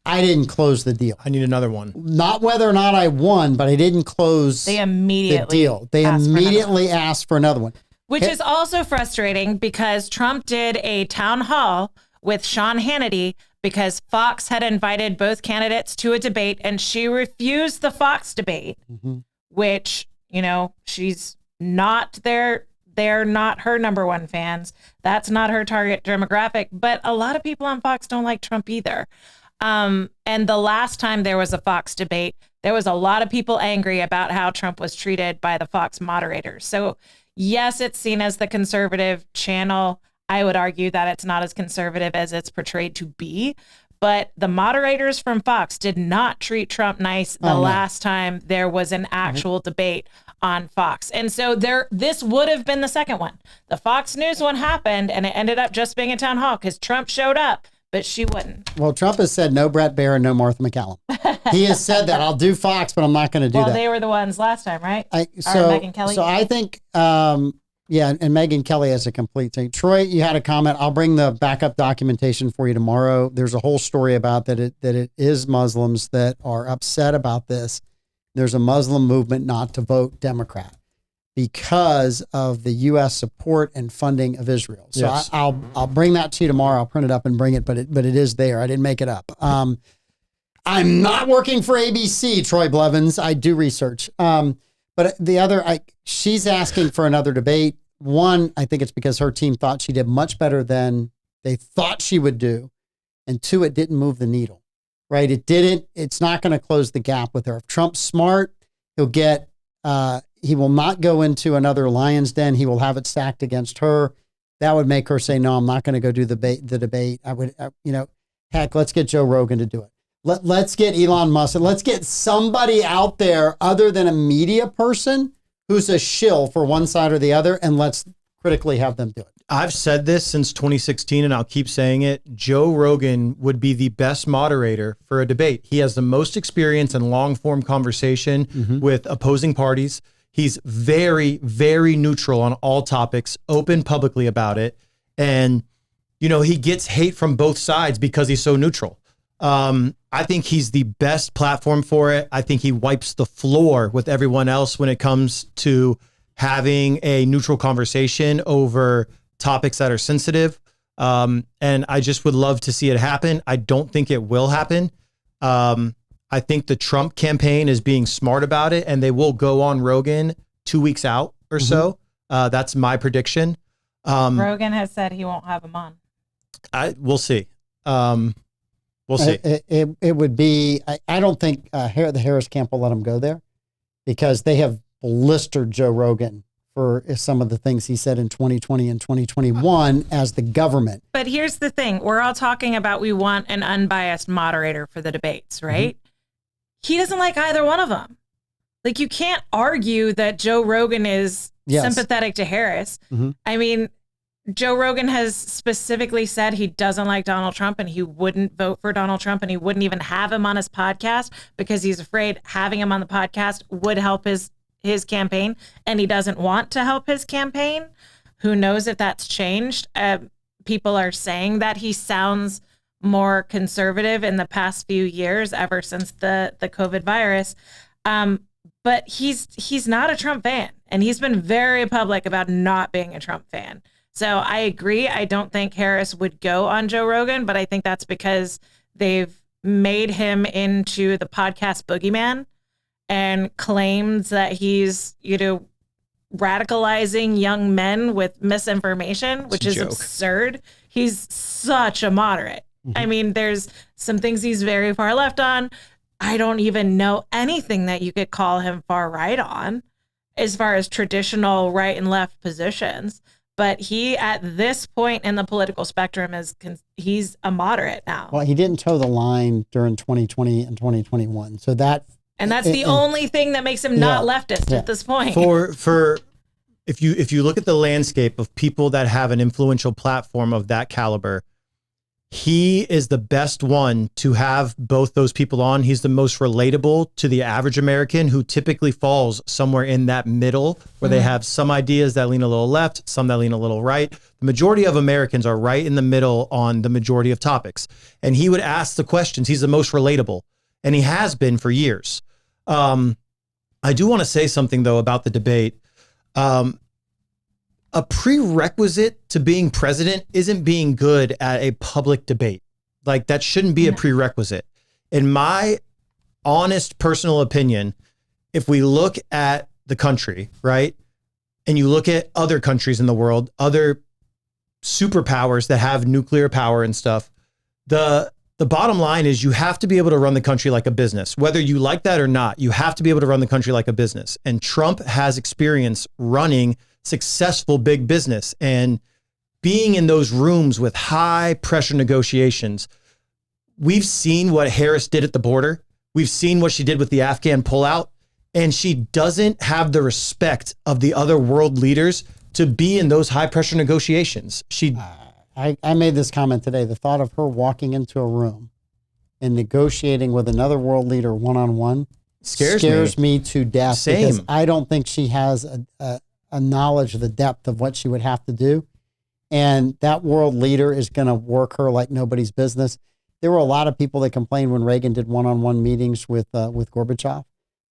I didn't close the deal. I need another one. Not whether or not I won, but I didn't close They immediately the deal. They immediately asked for another one. Which is also frustrating because Trump did a town hall with Sean Hannity because Fox had invited both candidates to a debate and she refused the Fox debate, which, you know, she's not there. They're not her number one fans. That's not her target demographic. But a lot of people on Fox don't like Trump either. And the last time there was a Fox debate, there was a lot of people angry about how Trump was treated by the Fox moderators. So yes, it's seen as the conservative channel. I would argue that it's not as conservative as it's portrayed to be. But the moderators from Fox did not treat Trump nice the last time there was an actual debate on Fox. And so this would have been the second one. The Fox News one happened and it ended up just being a town hall because Trump showed up, but she wouldn't. Well, Trump has said no Brett Baer and no Martha McCallum. He has said that I'll do Fox, but I'm not going to do that. Well, they were the ones last time, right? Or Megyn Kelly. So I think, yeah, and Megyn Kelly has a complete thing. Troy, you had a comment. I'll bring the backup documentation for you tomorrow. There's a whole story about that it is Muslims that are upset about this. There's a Muslim movement not to vote Democrat because of the U.S. support and funding of Israel. So yes. I'll bring that to you tomorrow. I'll print it up and bring it, but it is there. I didn't make it up. I'm not working for ABC, Troy Blevins. I do research. But the other, she's asking for another debate. One, I think it's because her team thought she did much better than they thought she would do. And two, it didn't move the needle, right? It didn't. It's not going to close the gap with her. If Trump's smart, he will not go into another lion's den. He will have it stacked against her. That would make her say, no, I'm not going to go do the debate. I would, heck, let's get Joe Rogan to do it. Let's get Elon Musk. Let's get somebody out there other than a media person who's a shill for one side or the other, and let's critically have them do it. I've said this since 2016, and I'll keep saying it. Joe Rogan would be the best moderator for a debate. He has the most experience in long-form conversation with opposing parties. He's very, very neutral on all topics, open publicly about it. And, he gets hate from both sides because he's so neutral. I think he's the best platform for it. I think he wipes the floor with everyone else when it comes to having a neutral conversation over topics that are sensitive. And I just would love to see it happen. I don't think it will happen. I think the Trump campaign is being smart about it, and they will go on Rogan 2 weeks out or so. That's my prediction. Rogan has said he won't have him on. We'll see. We'll see. It would be, I don't think the Harris camp will let him go there because they have blistered Joe Rogan for some of the things he said in 2020 and 2021 as the government. But here's the thing. We're all talking about we want an unbiased moderator for the debates, right? He doesn't like either one of them. Like, you can't argue that Joe Rogan is sympathetic to Harris. I mean, Joe Rogan has specifically said he doesn't like Donald Trump and he wouldn't vote for Donald Trump and he wouldn't even have him on his podcast because he's afraid having him on the podcast would help his campaign, and he doesn't want to help his campaign. Who knows if that's changed? People are saying that he sounds more conservative in the past few years ever since the COVID virus. But he's not a Trump fan, and he's been very public about not being a Trump fan. So I agree. I don't think Harris would go on Joe Rogan, but I think that's because they've made him into the podcast boogeyman and claims that he's, radicalizing young men with misinformation, which is absurd. He's such a moderate. I mean, there's some things he's very far left on. I don't even know anything that you could call him far right on as far as traditional right and left positions. But he, at this point in the political spectrum, he's a moderate now. Well, he didn't toe the line during 2020 and 2021. So that's the only thing that makes him not leftist at this point. If you look at the landscape of people that have an influential platform of that caliber, he is the best one to have both those people on. He's the most relatable to the average American, who typically falls somewhere in that middle, where they have some ideas that lean a little left, some that lean a little right. The majority of Americans are right in the middle on the majority of topics. And he would ask the questions. He's the most relatable, and he has been for years. I do want to say something, though, about the debate. A prerequisite to being president isn't being good at a public debate. Like, that shouldn't be a prerequisite. In my honest personal opinion, if we look at the country, right, and you look at other countries in the world, other superpowers that have nuclear power and stuff, the bottom line is you have to be able to run the country like a business. Whether you like that or not, you have to be able to run the country like a business. And Trump has experience running successful big business and being in those rooms with high pressure negotiations. We've seen what Harris did at the border. We've seen what she did with the Afghan pullout, and she doesn't have the respect of the other world leaders to be in those high pressure negotiations. I made this comment today. The thought of her walking into a room and negotiating with another world leader one-on-one scares me to death. Same. Because I don't think she has a knowledge of the depth of what she would have to do. And that world leader is going to work her like nobody's business. There were a lot of people that complained when Reagan did one-on-one meetings with Gorbachev.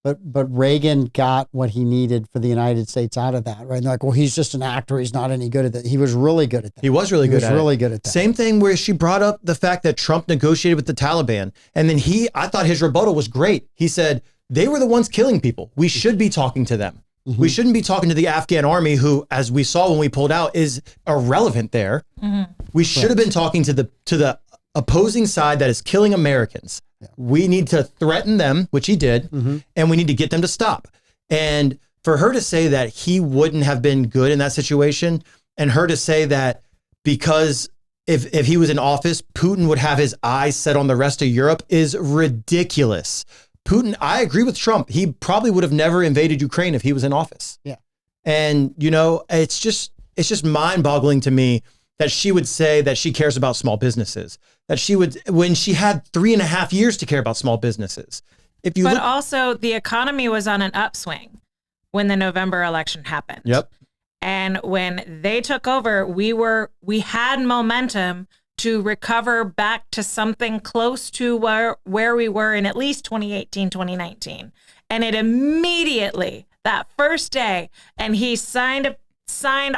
But Reagan got what he needed for the United States out of that, right? And they're like, well, he's just an actor. He's not any good at that. He was really good at that. He was really good at that. Same thing where she brought up the fact that Trump negotiated with the Taliban. And then I thought his rebuttal was great. He said, they were the ones killing people. We should be talking to them. Mm-hmm. We shouldn't be talking to the Afghan army, who, as we saw when we pulled out, is irrelevant there. Mm-hmm. We should have been talking to the opposing side that is killing Americans. Yeah. We need to threaten them, which he did, and we need to get them to stop. And for her to say that he wouldn't have been good in that situation, and her to say that because if he was in office, Putin would have his eyes set on the rest of Europe, is ridiculous. Putin, I agree with Trump. He probably would have never invaded Ukraine if he was in office. Yeah. And, it's just mind-boggling to me that she would say that she cares about small businesses, that she would, when she had 3.5 years to care about small businesses. Also the economy was on an upswing when the November election happened. Yep. And when they took over, we had momentum to recover back to something close to where we were in at least 2018, 2019. And it immediately, that first day, and he signed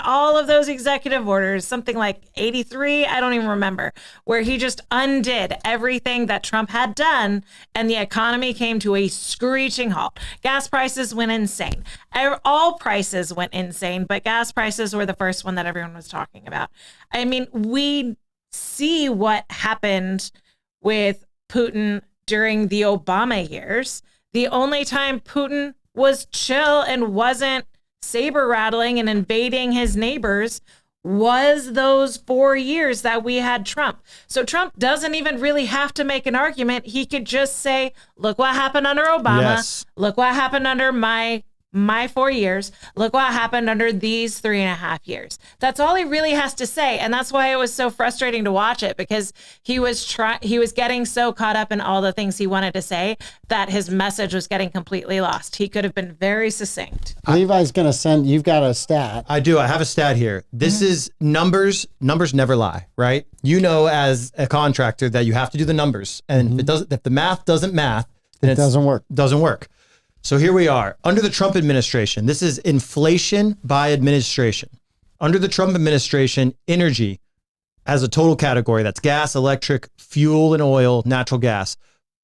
all of those executive orders, something like 83, I don't even remember, where he just undid everything that Trump had done, and the economy came to a screeching halt. Gas prices went insane. All prices went insane, but gas prices were the first one that everyone was talking about. I mean, we see what happened with Putin during the Obama years. The only time Putin was chill and wasn't saber rattling and invading his neighbors was those 4 years that we had Trump. So Trump doesn't even really have to make an argument. He could just say, look what happened under Obama. Yes. Look what happened under my 4 years. Look what happened under these 3.5 years. That's all he really has to say. And that's why it was so frustrating to watch it, because he was getting so caught up in all the things he wanted to say that his message was getting completely lost. He could have been very succinct. Levi's going to send, you've got a stat. I do. I have a stat here. This is numbers. Numbers never lie, right? As a contractor that you have to do the numbers. And if the math doesn't math, then it doesn't work. Doesn't work. So here we are under the Trump administration. This is inflation by administration. Under the Trump administration, energy as a total category, that's gas, electric, fuel and oil, natural gas,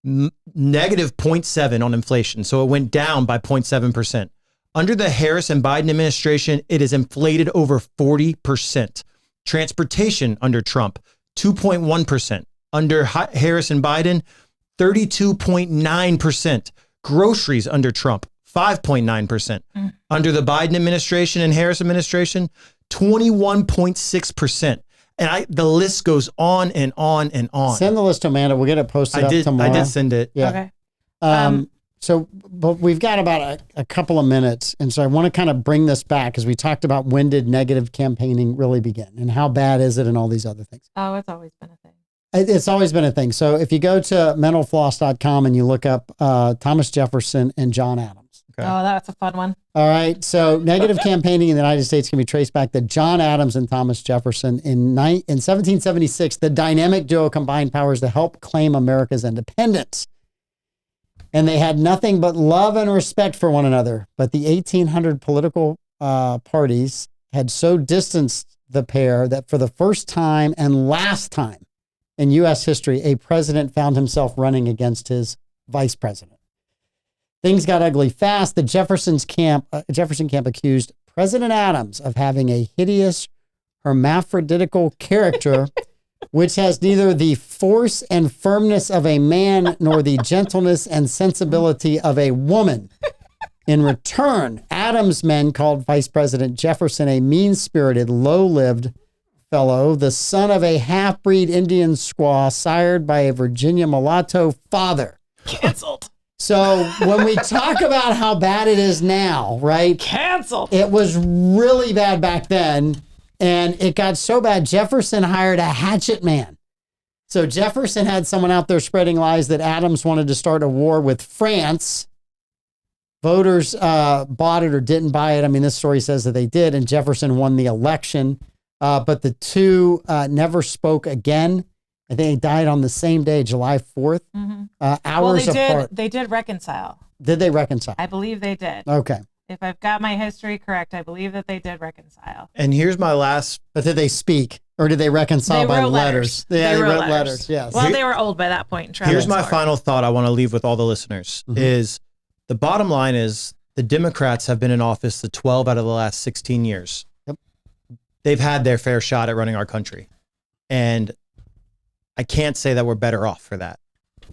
negative 0.7 on inflation. So it went down by 0.7%. Under the Harris and Biden administration, it is inflated over 40%. Transportation under Trump, 2.1%. Under Harris and Biden, 32.9%. Groceries under Trump, 5.9%. Under the Biden administration and Harris administration, 21.6%. And the list goes on and on and on. Send the list to Amanda. We'll get it posted up tomorrow. I did send it. Yeah. Okay. But we've got about a couple of minutes. And so I want to kind of bring this back, because we talked about when did negative campaigning really begin and how bad is it and all these other things. Oh, it's always been a thing. It's always been a thing. So if you go to mentalfloss.com and you look up Thomas Jefferson and John Adams. Okay. Oh, that's a fun one. All right. So negative campaigning in the United States can be traced back to John Adams and Thomas Jefferson. In 1776, the dynamic duo combined powers to help claim America's independence. And they had nothing but love and respect for one another. But the 1800 political parties had so distanced the pair that for the first time and last time in U.S. history, a president found himself running against his vice president. Things got ugly fast. The Jefferson camp accused President Adams of having a hideous hermaphroditical character, which has neither the force and firmness of a man nor the gentleness and sensibility of a woman. In return, Adams' men called Vice President Jefferson a mean-spirited, low-lived fellow, the son of a half-breed Indian squaw sired by a Virginia mulatto father. Canceled. So when we talk about how bad it is now, right? Canceled. It was really bad back then, and it got so bad, Jefferson hired a hatchet man. So Jefferson had someone out there spreading lies that Adams wanted to start a war with France. Voters bought it or didn't buy it. I mean, this story says that they did, and Jefferson won the election. But the two never spoke again. I think they died on the same day, July 4th, hours apart. They did reconcile. Did they reconcile? I believe they did. Okay. If I've got my history correct, I believe that they did reconcile. And here's my last. But did they speak or did they reconcile by letters? Yeah, they wrote letters. Yes. Well, they were old by that point. Here's my final thought I want to leave with all the listeners is the bottom line is the Democrats have been in office the 12 out of the last 16 years. Yep. They've had their fair shot at running our country. And I can't say that we're better off for that.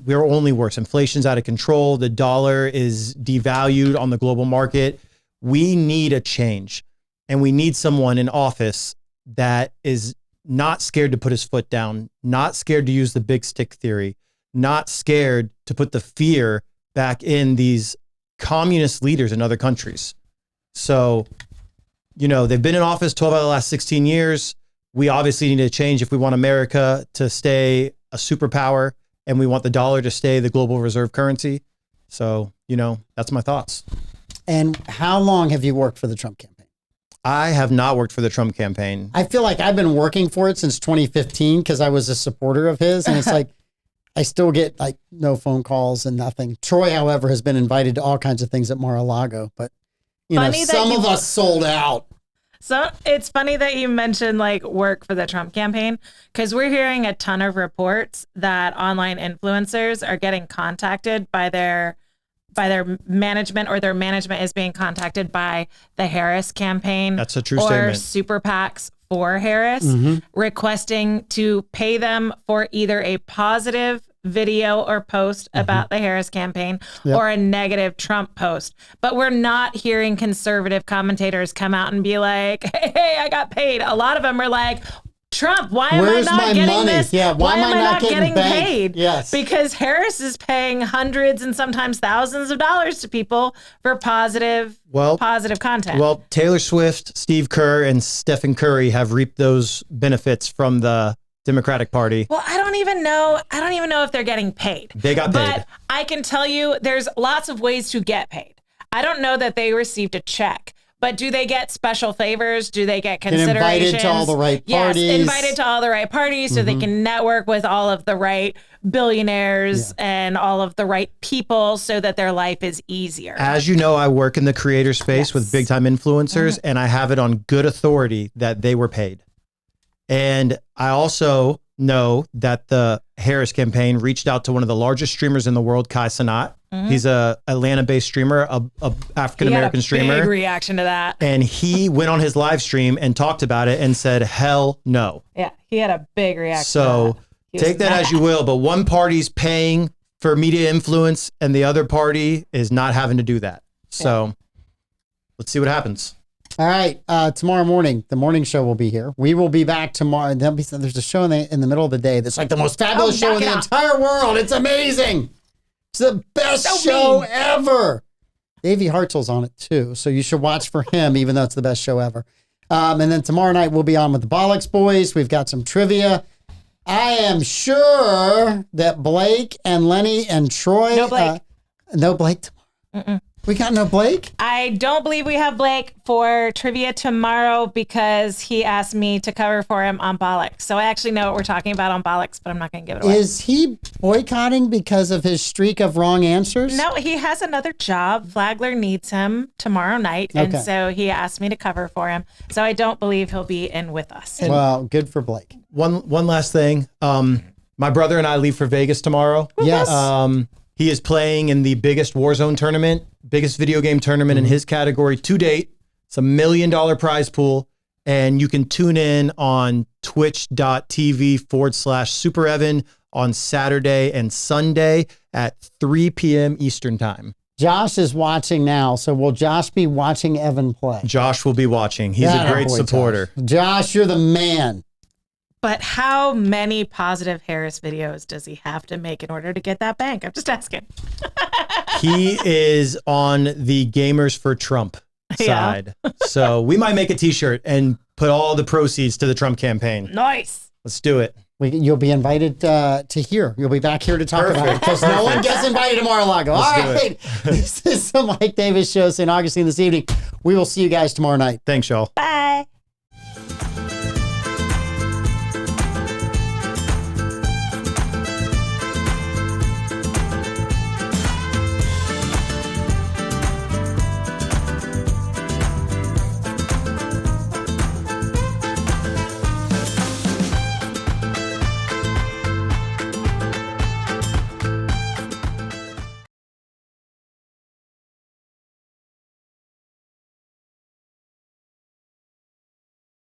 We're only worse. Inflation's out of control. The dollar is devalued on the global market. We need a change. And we need someone in office that is not scared to put his foot down, not scared to use the big stick theory, not scared to put the fear back in these communist leaders in other countries. So, you know, they've been in office 12 out of the last 16 years. We obviously need to change if we want America to stay a superpower and we want the dollar to stay the global reserve currency. So, you know, that's my thoughts. And how long have you worked for the Trump campaign? I have not worked for the Trump campaign. I feel like I've been working for it since 2015 because I was a supporter of his. And it's like, I still get like no phone calls and nothing. Troy, however, has been invited to all kinds of things at Mar-a-Lago, but you know, some of us sold out. So it's funny that you mentioned like work for the Trump campaign because we're hearing a ton of reports that online influencers are getting contacted by their management or their management is being contacted by the Harris campaign. That's a true or statement. Super PACs for Harris requesting to pay them for either a positive video or post about the Harris campaign or a negative Trump post. But we're not hearing conservative commentators come out and be like, hey, I got paid. A lot of them are like, Trump, why am I not getting this? Yeah, why am I not getting paid? Yes. Because Harris is paying hundreds and sometimes thousands of dollars to people for positive content. Well, Taylor Swift, Steve Kerr, and Stephen Curry have reaped those benefits from the Democratic Party. Well, I don't even know if they're getting paid. They got paid. But I can tell you there's lots of ways to get paid. I don't know that they received a check. But do they get special favors? Do they get considerations? Invited to all the right parties. Yes, invited to all the right parties so they can network with all of the right billionaires and all of the right people so that their life is easier. As you know, I work in the creator space with big time influencers, and I have it on good authority that they were paid. And I also know that the Harris campaign reached out to one of the largest streamers in the world, Kai Cenat. He's a Atlanta-based streamer, a African-American streamer. Big reaction to that. And he went on his live stream and talked about it and said, hell no. Yeah, he had a big reaction So to that. Take that as you will, but one party's paying for media influence and the other party is not having to do that. So let's see what happens. All right. Tomorrow morning, the morning show will be here. We will be back tomorrow. There's a show in the middle of the day that's like the most fabulous show in the entire world. It's amazing. It's the best show ever. Davey Hartzell's on it too, so you should watch for him, even though it's the best show ever. And then tomorrow night we'll be on with the Bollocks Boys. We've got some trivia. I am sure that Blake and Lenny and Troy. No Blake. No Blake tomorrow. We got no Blake? I don't believe we have Blake for trivia tomorrow because he asked me to cover for him on Bollocks. So I actually know what we're talking about on Bollocks, but I'm not going to give it away. Is he boycotting because of his streak of wrong answers? No, he has another job. Flagler needs him tomorrow night. And so he asked me to cover for him. So I don't believe he'll be in with us. Well, good for Blake. One last thing. My brother and I leave for Vegas tomorrow. Yes. He is playing in the biggest Warzone tournament, biggest video game tournament in his category to date. It's $1 million prize pool. And you can tune in on twitch.tv/Super Evan on Saturday and Sunday at 3 p.m. Eastern time. Josh is watching now. So will Josh be watching Evan play? Josh will be watching. He's a great supporter. Josh, you're the man. But how many positive Harris videos does he have to make in order to get that bank? I'm just asking. He is on the Gamers for Trump side. So we might make a t-shirt and put all the proceeds to the Trump campaign. Nice. Let's do it. You'll be invited to here. You'll be back here to talk about it because no one gets invited to Mar-a-Lago. All right. This is the Mike Davis Show, St. Augustine this evening. We will see you guys tomorrow night. Thanks, y'all. Bye.